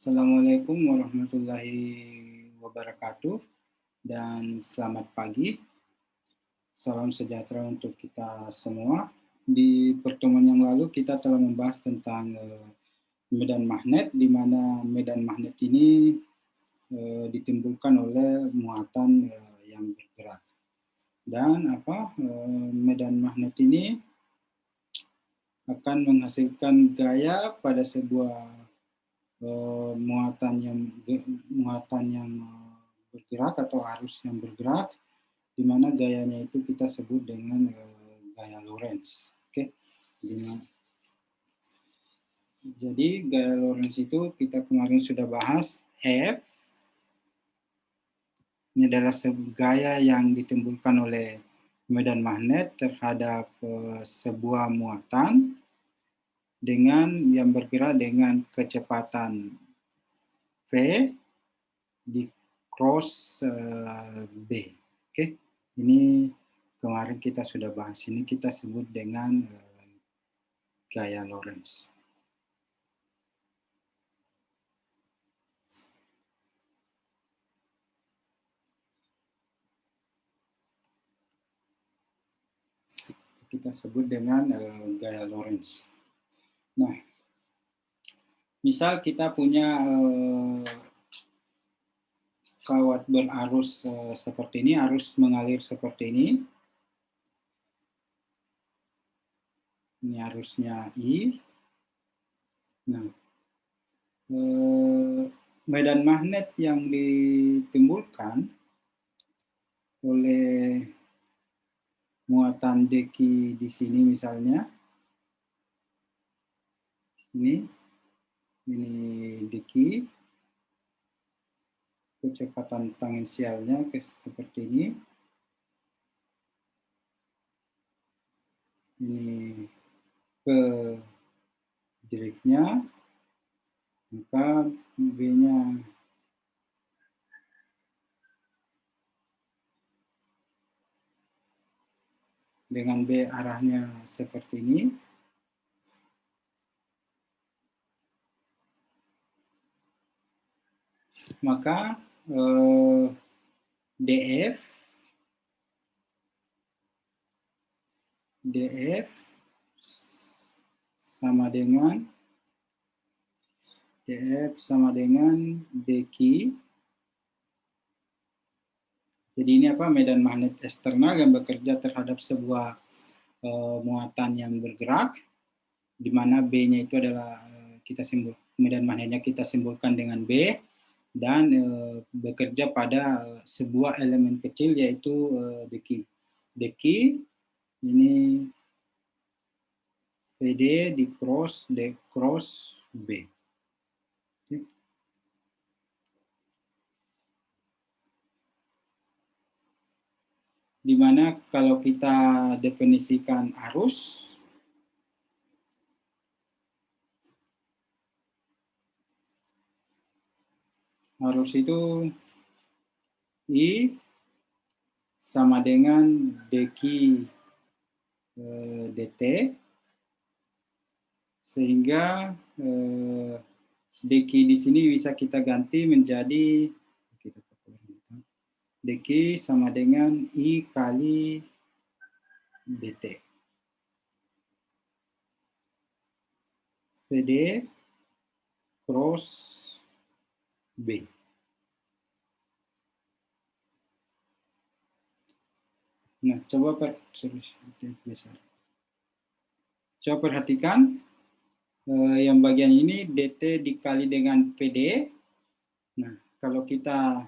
Assalamualaikum warahmatullahi wabarakatuh dan selamat pagi. Salam sejahtera untuk kita semua. Di pertemuan yang lalu kita telah membahas tentang medan magnet, di mana medan magnet ini ditimbulkan oleh muatan yang bergerak. Dan medan magnet ini akan menghasilkan gaya pada sebuah muatan yang bergerak atau arus yang bergerak, di mana gayanya itu kita sebut dengan gaya Lorentz. Oke, jadi gaya Lorentz itu kita kemarin sudah bahas. F ini adalah gaya yang ditimbulkan oleh medan magnet terhadap sebuah muatan dengan yang bergerak dengan kecepatan V di cross B. Oke, ini kemarin kita sudah bahas, ini kita sebut dengan gaya Lorentz. Kita sebut dengan gaya Lorentz. Nah, misal kita punya kawat berarus seperti ini, arus mengalir seperti ini. Ini arusnya I. Nah, medan magnet yang ditimbulkan oleh muatan deki di sini misalnya, ini deki, kecepatan tangensialnya seperti ini ke direknya, maka B-nya dengan B arahnya seperti ini. Maka DF sama dengan deki. Jadi ini medan magnet eksternal yang bekerja terhadap sebuah muatan yang bergerak, di mana B-nya itu adalah medan magnetnya kita simbolkan dengan B, dan bekerja pada sebuah elemen kecil yaitu deki. Deki ini PD di cross B. Di mana kalau kita definisikan arus, itu I sama dengan deki dt, sehingga deki di sini bisa kita ganti menjadi deki sama dengan I kali dt. PD cross B. Nah, coba perhatikan yang bagian ini dt dikali dengan PD. Nah, kalau kita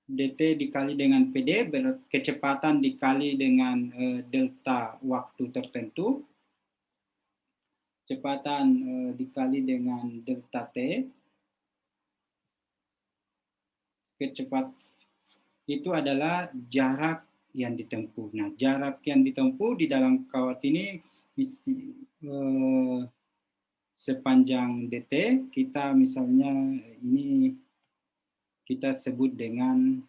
dt dikali dengan PD, kecepatan dikali dengan delta waktu tertentu, kecepatan dikali dengan delta T, itu adalah jarak yang ditempuh. Nah, jarak yang ditempuh di dalam kawat ini sepanjang dt, kita misalnya ini kita sebut dengan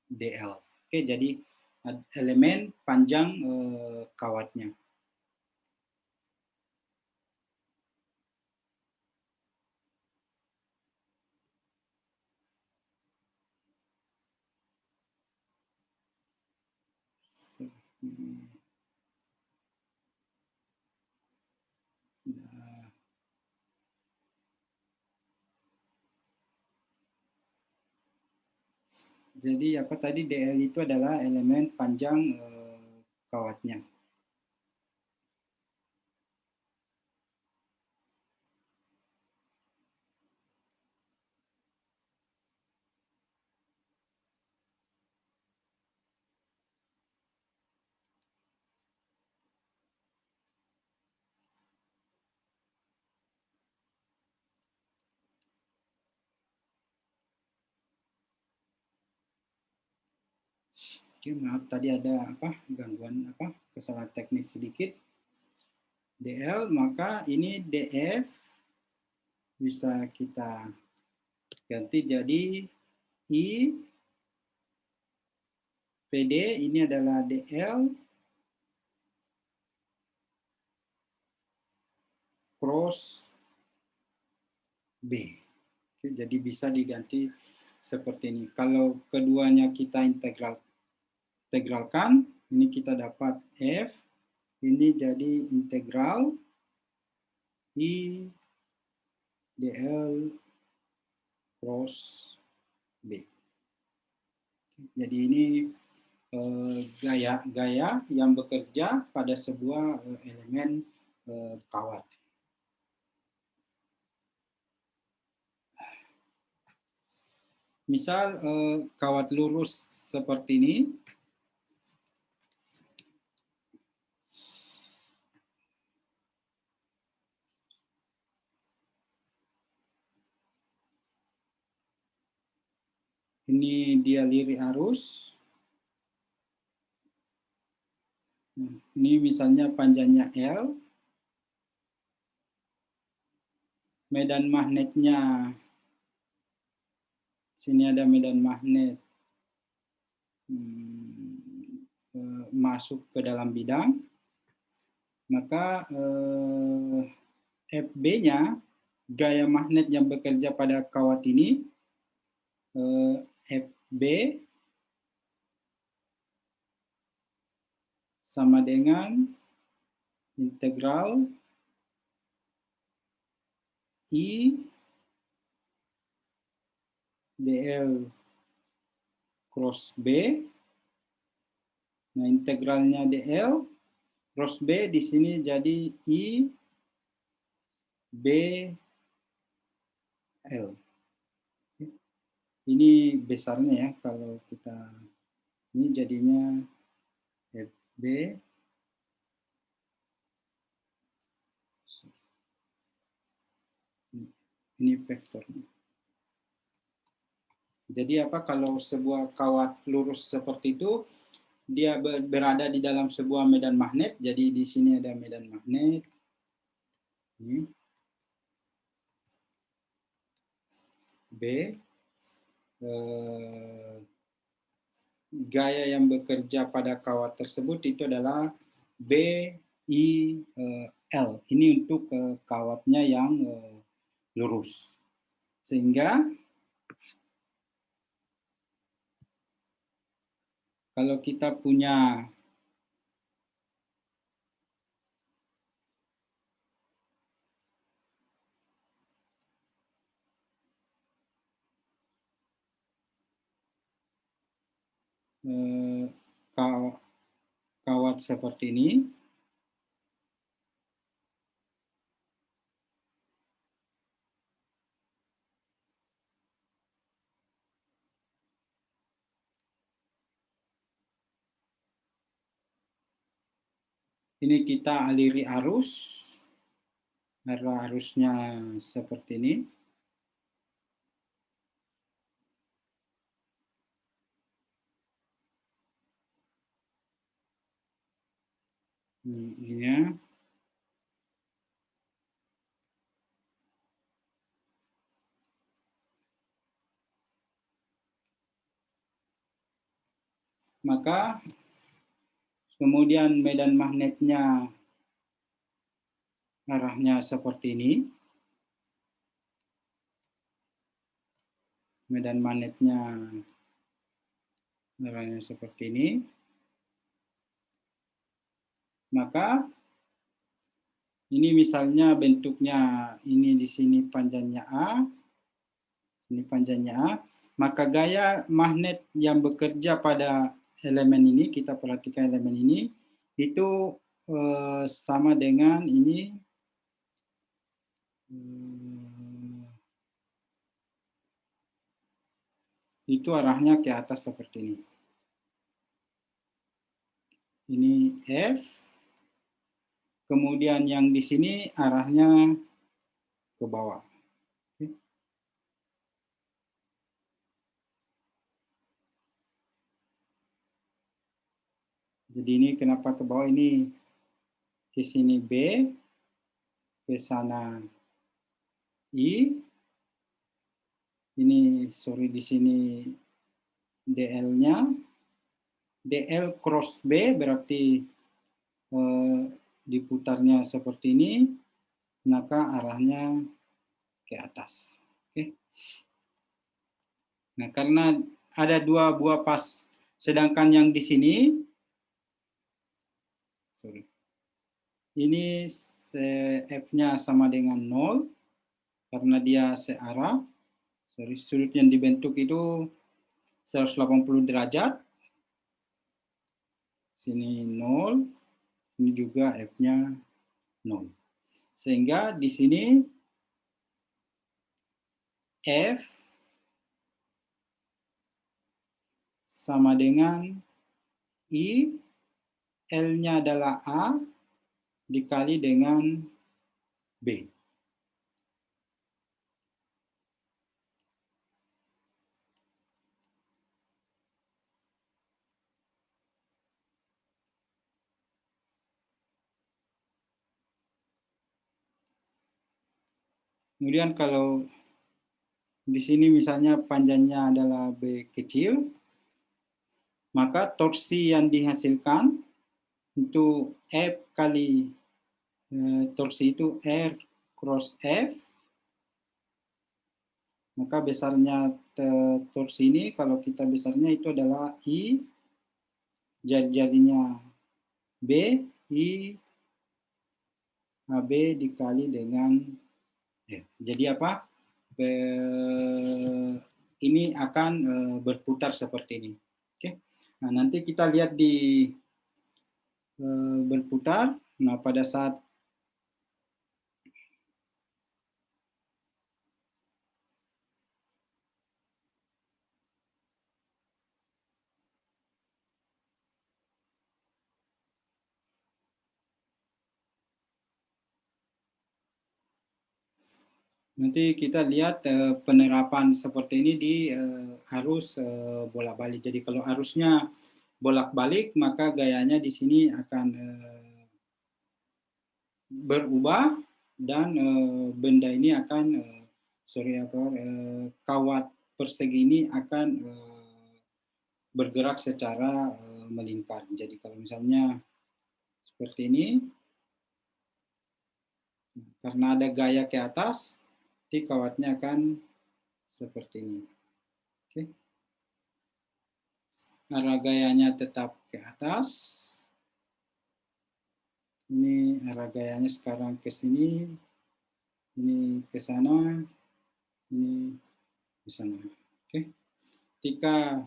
dl. Oke, jadi elemen panjang kawatnya. Nah, jadi apa tadi DL itu adalah elemen panjang kawatnya. Oke, maaf tadi ada apa gangguan apa kesalahan teknis sedikit. DL, maka ini DF bisa kita ganti jadi I PD, ini adalah DL cross B. Oke, jadi bisa diganti seperti ini. Kalau keduanya kita integralkan, ini kita dapat F, ini jadi integral I DL cross B. Jadi ini gaya yang bekerja pada sebuah elemen kawat. Misal kawat lurus seperti ini. Ini dia lirik arus. Ini misalnya panjangnya L. Medan magnetnya, sini ada medan magnet masuk ke dalam bidang. Maka FB-nya, gaya magnet yang bekerja pada kawat ini, FB sama dengan integral I DL cross B. Nah, integralnya DL cross B di sini jadi I B L. Ini besarnya ya, kalau kita ini jadinya FB ini vektornya. Jadi apa, kalau sebuah kawat lurus seperti itu, dia berada di dalam sebuah medan magnet. Jadi di sini ada medan magnet. Ini B. Gaya yang bekerja pada kawat tersebut itu adalah B I L. Ini untuk kawatnya yang lurus. Sehingga kalau kita punya kawat seperti ini, ini kita aliri arus, arusnya seperti ini. Ini ya. Maka kemudian medan magnetnya arahnya seperti ini. Medan magnetnya arahnya seperti ini. Maka ini misalnya bentuknya ini di sini panjangnya A, ini panjangnya A, maka gaya magnet yang bekerja pada elemen ini, kita perhatikan elemen ini, itu sama dengan ini, itu arahnya ke atas seperti ini. Ini F, kemudian yang di sini arahnya ke bawah. Jadi ini kenapa ke bawah, ini ke sini B, ke sana I, ini sorry di sini DL-nya, DL cross B berarti diputarnya seperti ini, maka arahnya ke atas. Oke. Nah, karena ada dua buah pas, sedangkan yang di sini, sorry, ini F-nya sama dengan 0, karena dia searah. Sorry, sudut yang dibentuk itu 180 derajat. Sini 0, sini juga F-nya 0. Sehingga di sini F sama dengan I, L-nya adalah A, dikali dengan B. Kemudian kalau di sini misalnya panjangnya adalah B kecil, maka torsi yang dihasilkan itu F kali torsi itu R cross F, maka besarnya torsi ini kalau kita besarnya itu adalah I, jadinya B, I AB dikali dengan F. Jadi apa? Ini akan berputar seperti ini. Oke. Nah, nanti kita lihat di berputar. Nah, pada saat nanti kita lihat penerapan seperti ini di arus bolak-balik. Jadi kalau arusnya bolak-balik, maka gayanya di sini akan berubah dan benda ini akan kawat persegi ini akan bergerak secara melingkar. Jadi kalau misalnya seperti ini, karena ada gaya ke atas, nanti kawatnya akan seperti ini. Oke. Arah gayanya tetap ke atas. Ini arah gayanya sekarang ke sini, ini ke sana, ini ke sana. Oke. Ketika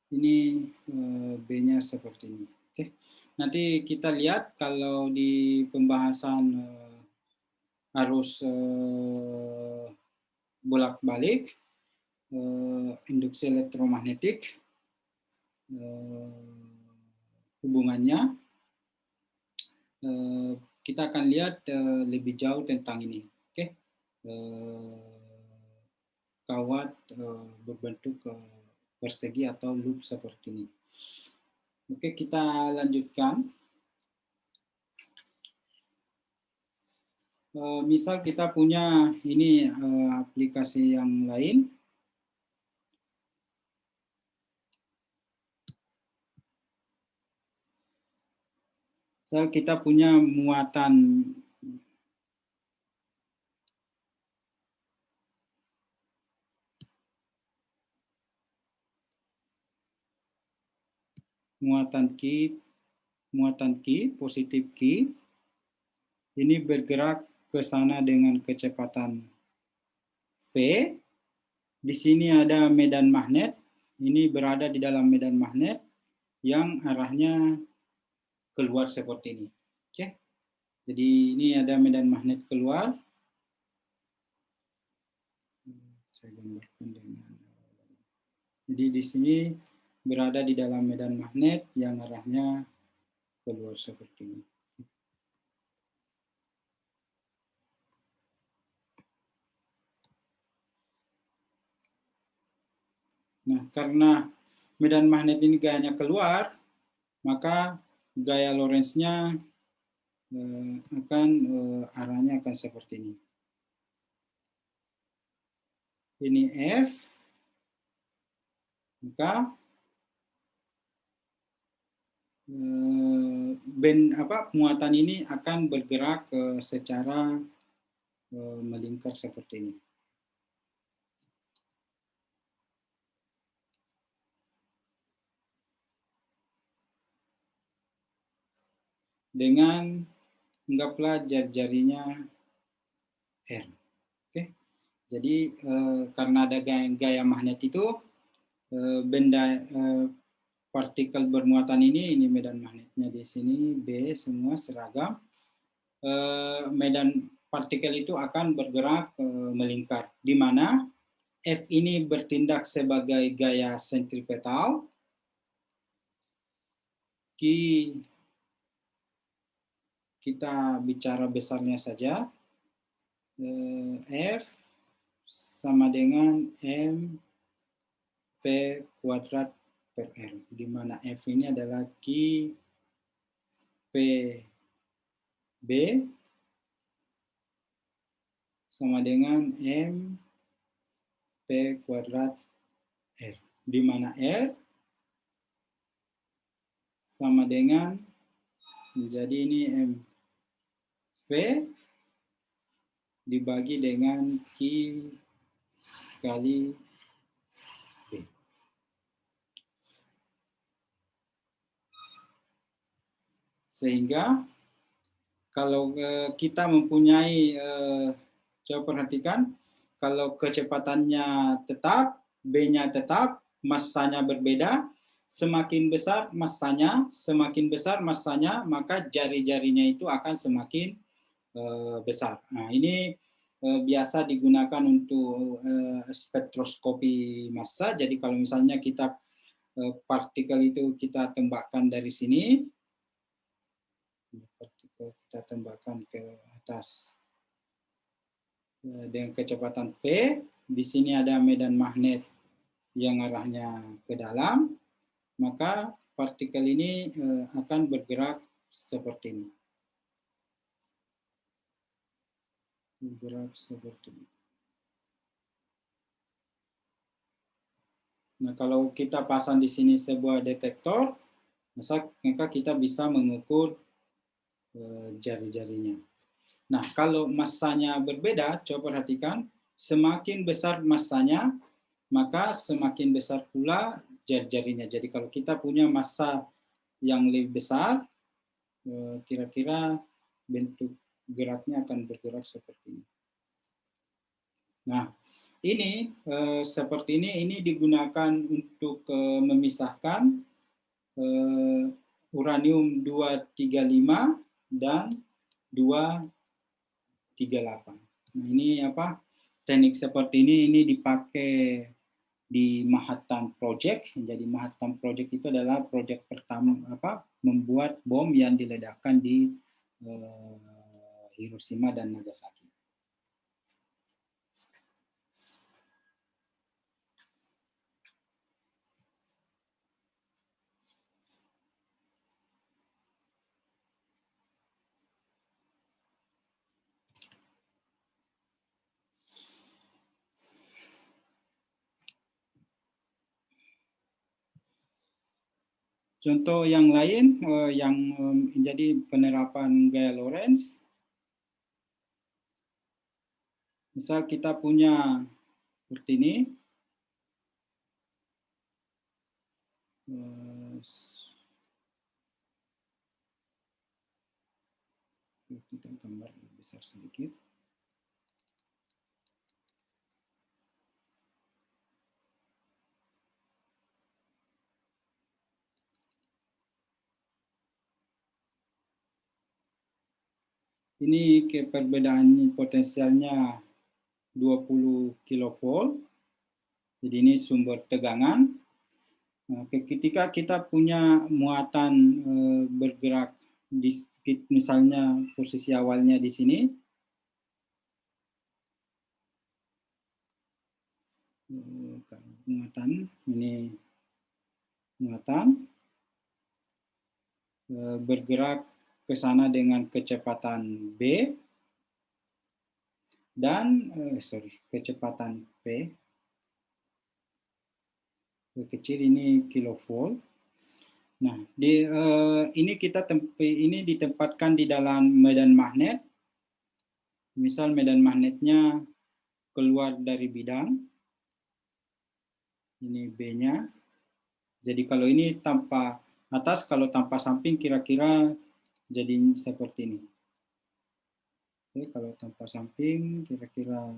ini B-nya seperti ini. Oke. Nanti kita lihat kalau di pembahasan arus bolak-balik induksi elektromagnetik hubungannya kita akan lihat lebih jauh tentang ini. Oke. Kawat berbentuk persegi atau loop seperti ini. Oke, kita lanjutkan. Misal kita punya ini aplikasi yang lain. So, kita punya muatan Q, positif Q, ini bergerak ke sana dengan kecepatan V. Di sini ada medan magnet, ini berada di dalam medan magnet yang arahnya keluar seperti ini. Oke, jadi ini ada medan magnet keluar. Saya gambarkan dengan. Jadi di sini berada di dalam medan magnet yang arahnya keluar seperti ini. Nah, karena medan magnet ini gayanya keluar, maka gaya Lorentz-nya arahnya akan seperti ini. Ini F, maka muatan ini akan bergerak secara melingkar seperti ini. Dengan anggaplah jari-jarinya R. Oke. Jadi karena ada gaya magnet itu, partikel bermuatan ini medan magnetnya di sini B semua seragam. Medan partikel itu akan bergerak melingkar, di mana F ini bertindak sebagai gaya sentripetal, kita bicara besarnya saja, F sama dengan M V kuadrat per R, di mana F ini adalah Q P B sama dengan M P kuadrat R, di mana R sama dengan, jadi ini M V dibagi dengan Q kali B. Sehingga kalau kita mempunyai, coba perhatikan, kalau kecepatannya tetap, B-nya tetap, massanya berbeda, semakin besar massanya, maka jari-jarinya itu akan semakin besar. Nah, ini biasa digunakan untuk spektroskopi massa. Jadi kalau misalnya kita partikel itu kita tembakkan dari sini, partikel kita tembakkan ke atas dengan kecepatan V, di sini ada medan magnet yang arahnya ke dalam, maka partikel ini akan bergerak seperti ini. Bergerak seperti ini. Nah, kalau kita pasang di sini sebuah detektor, maka kita bisa mengukur jari-jarinya. Nah, kalau massanya berbeda, coba perhatikan, semakin besar massanya, maka semakin besar pula jari-jarinya. Jadi kalau kita punya massa yang lebih besar, kira-kira bentuk geraknya akan bergerak seperti ini. Nah, ini seperti ini digunakan untuk memisahkan uranium 235 dan 238. Nah, ini teknik seperti ini dipakai di Manhattan Project. Jadi Manhattan Project itu adalah proyek pertama membuat bom yang diledakkan di Hiroshima dan Nagasaki. Contoh yang lain yang menjadi penerapan gaya Lorentz, misal kita punya seperti ini, kita gambar lebih besar sedikit. Ini perbedaan potensialnya 20 kilovolt. Jadi ini sumber tegangan. Nah, ketika kita punya muatan bergerak di misalnya posisi awalnya di sini, muatan ini muatan bergerak ke sana dengan kecepatan B dan kecepatan P kecil ini kilovolt. Nah, ini ini ditempatkan di dalam medan magnet. Misal medan magnetnya keluar dari bidang, ini B-nya. Jadi kalau ini tanpa atas, kalau tanpa samping kira-kira jadi seperti ini. Oke, kalau tanpa samping kira-kira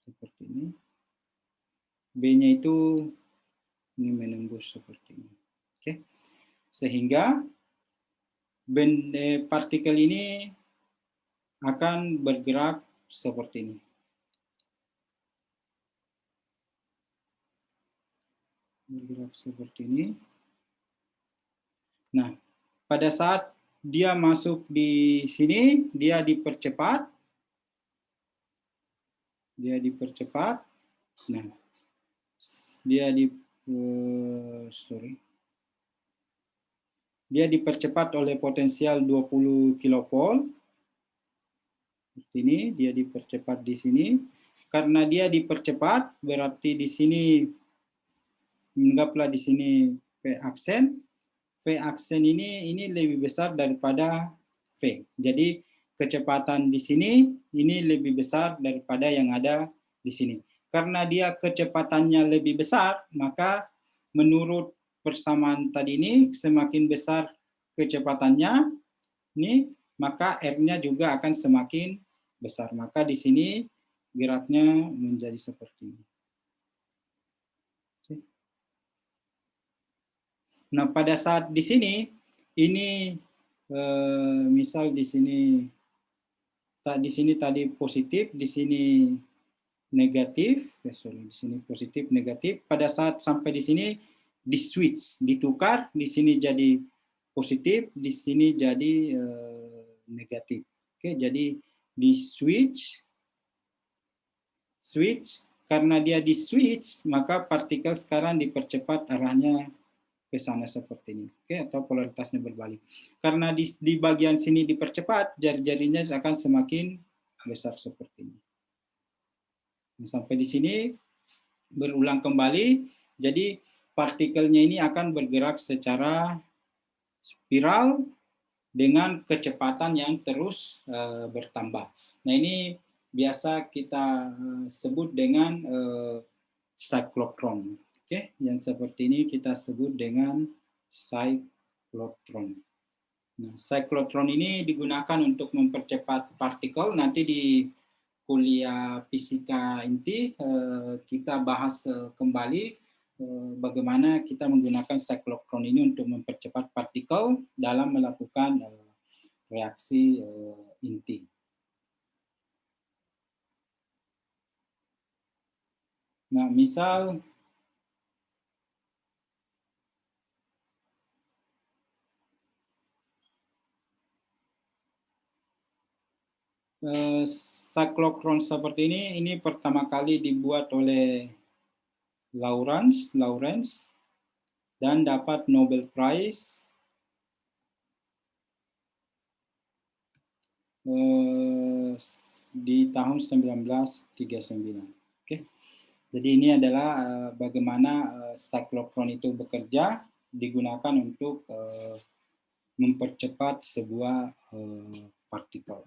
seperti ini. B-nya itu ini menembus seperti ini. Oke. Sehingga partikel ini akan bergerak seperti ini. Bergerak seperti ini. Nah, pada saat dia masuk di sini, dia dipercepat. Dia dipercepat. Nah, dia dia dipercepat oleh potensial 20 kilovolt. Seperti ini, dia dipercepat di sini. Karena dia dipercepat, berarti di sini, anggaplah di sini P aksen. P aksen ini lebih besar daripada V. Jadi kecepatan di sini ini lebih besar daripada yang ada di sini. Karena dia kecepatannya lebih besar, maka menurut persamaan tadi ini semakin besar kecepatannya, ini maka R-nya juga akan semakin besar. Maka di sini geraknya menjadi seperti ini. Nah, pada saat di sini ini misal di sini tadi positif, di sini negatif, di sini positif negatif. Pada saat sampai di sini di switch, ditukar, di sini jadi positif, di sini jadi negatif. Oke, jadi di switch karena dia di switch, maka partikel sekarang dipercepat arahnya ke sana seperti ini, oke, atau polaritasnya berbalik. Karena di bagian sini dipercepat, jari-jarinya akan semakin besar seperti ini. Nah, sampai di sini berulang kembali, jadi partikelnya ini akan bergerak secara spiral dengan kecepatan yang terus bertambah. Nah, ini biasa kita sebut dengan cyclotron. Oke, yang seperti ini kita sebut dengan cyclotron. Nah, cyclotron ini digunakan untuk mempercepat partikel. Nanti di kuliah fisika inti kita bahas kembali bagaimana kita menggunakan cyclotron ini untuk mempercepat partikel dalam melakukan reaksi inti. Nah, misal cyclotron seperti ini pertama kali dibuat oleh Lawrence dan dapat Nobel Prize di tahun 1939. Oke. Jadi ini adalah bagaimana cyclotron itu bekerja digunakan untuk mempercepat sebuah partikel.